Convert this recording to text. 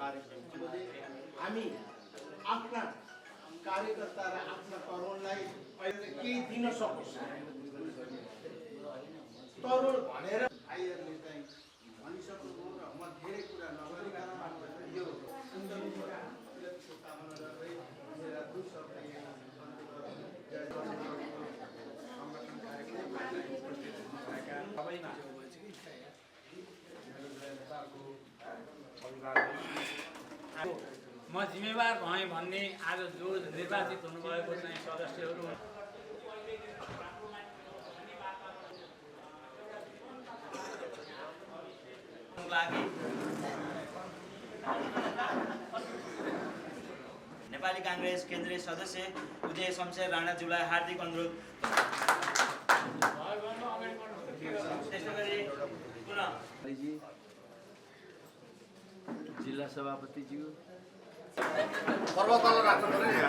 हामी आफ्ना कार्यकर्ता र आफ्ना कर्मलाई अहिले केही दिन सकोस् तरुण भनेर भाइहरूले चाहिँ भनिसक्नुभयो र म धेरै कुरा नगरिकन यो सुन्दर कामना गर्दै मेरा दुई शब्द संगठन कार्यक्रम सबैमा म जिम्मेवार भएँ भन्ने आज जो निर्वाचित हुनुभएको चाहिँ सदस्यहरू लागि नेपाली कांग्रेस केन्द्रीय सदस्य उदय शमशेर राणाज्यूलाई हार्दिक अनुरोध। त्यसै गरी पुनः जिल्ला सभापतिज्यू पर्वतल राख्नु पर्यो।